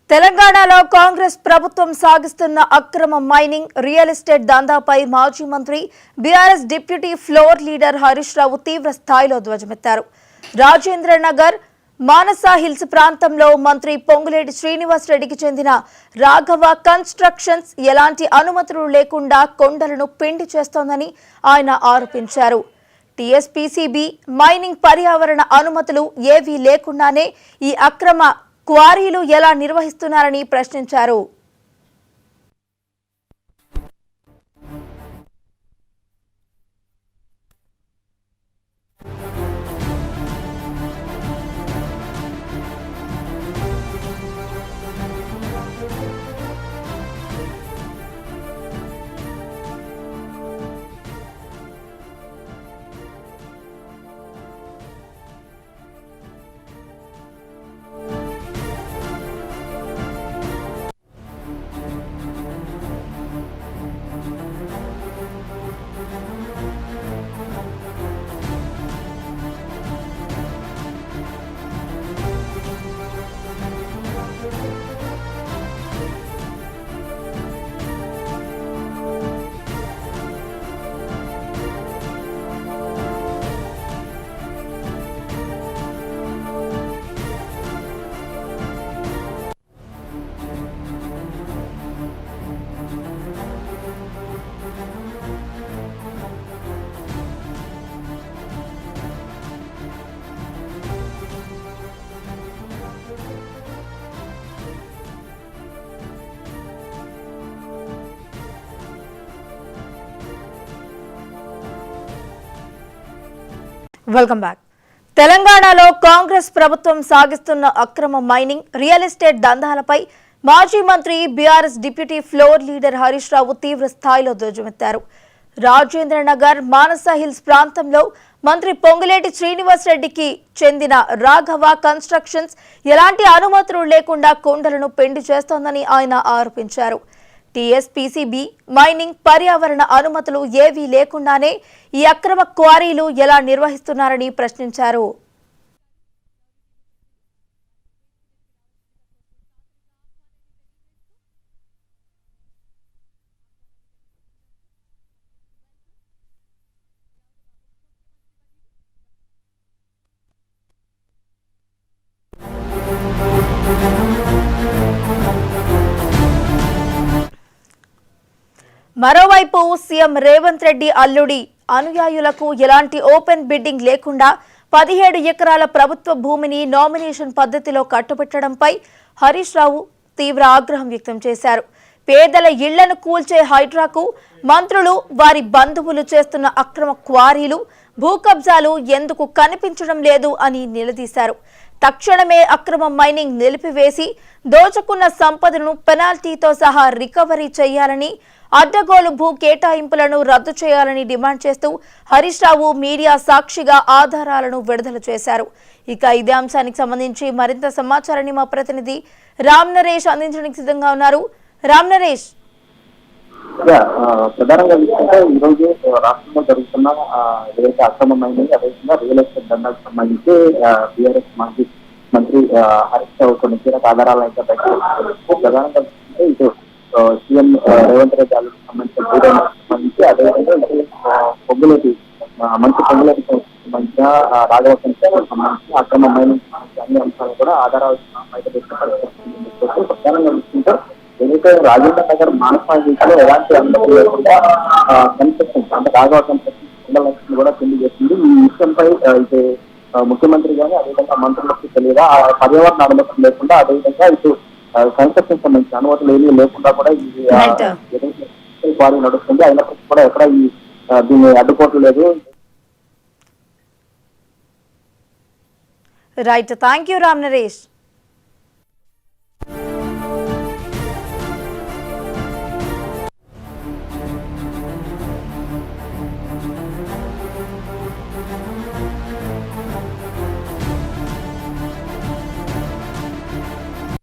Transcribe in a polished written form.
తెలంగాణలో కాంగ్రెస్ ప్రభుత్వం సాగిస్తున్న అక్రమ మైనింగ్, రియల్ ఎస్టేట్ దందాపై మాజీ మంత్రి BRS deputy floor leader Harish Rao తీవ్ర స్థాయిలో ధ్వజమెత్తారు. రాజేంద్రనగర్, మానసా హిల్స్ ప్రాంతంలో మంత్రి పొంగులేటి శ్రీనివాస్ రెడ్డికి చెందిన రాఘవ కన్స్ట్రక్షన్స్ ఎలాంటి అనుమతులు లేకుండా కొండలను పిండి చేస్తోందని ఆయన ఆరోపించారు. టీఎస్పీసీబీ మైనింగ్ పర్యావరణ అనుమతులు ఏవీ లేకుండానే ఈ అక్రమ క్వారీలు ఎలా నిర్వహిస్తున్నారని ప్రశ్నించారు. Welcome back. తెలంగాణలో కాంగ్రెస్ ప్రభుత్వం సాగిస్తున్న అక్రమ మైనింగ్, రియల్ ఎస్టేట్ దందాలపై మాజీ మంత్రి BRS deputy floor leader Harish Rao తీవ్ర స్థాయిలో ధ్వజమెత్తారు. రాజేంద్రనగర్, మానసా హిల్స్ ప్రాంతంలో మంత్రి పొంగులేటి శ్రీనివాస్ రెడ్డికి చెందిన రాఘవ కన్స్ట్రక్షన్స్ ఎలాంటి అనుమతులు లేకుండా కొండలను పెండి చేస్తోందని ఆయన ఆరోపించారు. టీఎస్పీసీబీ మైనింగ్ పర్యావరణ అనుమతులు ఏవీ లేకుండానే ఈ అక్రమ క్వారీలు ఎలా నిర్వహిస్తున్నారని ప్రశ్నించారు. మరోవైపు సీఎం రేవంత్ రెడ్డి అల్లుడి అనుయాయులకు ఎలాంటి ఓపెన్ బిడ్డింగ్ లేకుండా 17 ఎకరాల ప్రభుత్వ భూమిని నామినేషన్ పద్ధతిలో కట్టుబెట్టడంపై హరీష్ రావు తీవ్ర ఆగ్రహం వ్యక్తం చేశారు. పేదల ఇళ్లను కూల్చే హైడ్రాకు మంత్రులు, వారి బంధువులు చేస్తున్న అక్రమ క్వారీలు, భూ కబ్జాలు ఎందుకు కనిపించడం లేదు అని నిలదీశారు. తక్షణమే అక్రమ మైనింగ్ నిలిపివేసి దోచుకున్న సంపదను పెనాల్టీతో సహా రికవరీ చేయాలని, అడ్డగోలు భూ కేటాయింపులను రద్దు చేయాలని డిమాండ్ చేస్తూ హరీష్ రావు మీడియా సాక్షిగా ఆధారాలను విడుదల చేశారు. ఇక ఇదే అంశానికి సంబంధించి మరింత సమాచారాన్ని మా ప్రతినిధి రామ్ నరేష్ అందించడానికి సిద్ధంగా ఉన్నారు. రామ్ నరేష్, ప్రధానంగా ఈరోజు రాష్ట్రంలో జరుగుతున్న ఏదైతే అక్రమ మైనింగ్, అదేవిధంగా రియల్ ఎస్టేట్ దందాలకు సంబంధించి బీఆర్ఎస్ మాజీ మంత్రి హరీష్ రావు కొన్ని కీలక ఆధారాలు అయితే బయటకు ప్రధానంగా ఇటు సీఎం రేవంత్ రెడ్డి అల్లుడికి సంబంధించి అదేవిధంగా పొంగులేటి మంత్రి పొంగులేటి సంబంధించిన రాఘవ సంబంధించి అక్రమ మైనింగ్ అన్ని అంశాలు కూడా ఆధారాలు బయట ప్రధానంగా చూసుకుంటే ఏదైతే రాజేంద్ర నగర్, మానసా హిల్స్ లో ఎలాంటి అనుమతి లేకుండా కన్స్ట్రక్షన్ అంటే రాఘవ కన్స్ట్రక్షన్ కూడా పెళ్లి చేస్తుంది. ఈ విషయంపై అయితే ముఖ్యమంత్రి గానీ అదేవిధంగా మంత్రులకు తెలియదా, పర్యావరణ అనుమతులు లేకుండా అదేవిధంగా ఇటు కన్స్ట్రక్షన్ సంబంధించిన అనుమతులు ఏమీ లేకుండా కూడా ఈ క్వారీ నడుస్తుంది. అయినప్పటికీ కూడా ఎక్కడ ఈ దీన్ని అడ్డుకోవట్లేదు లేదు. Right, thank you Ram Naresh.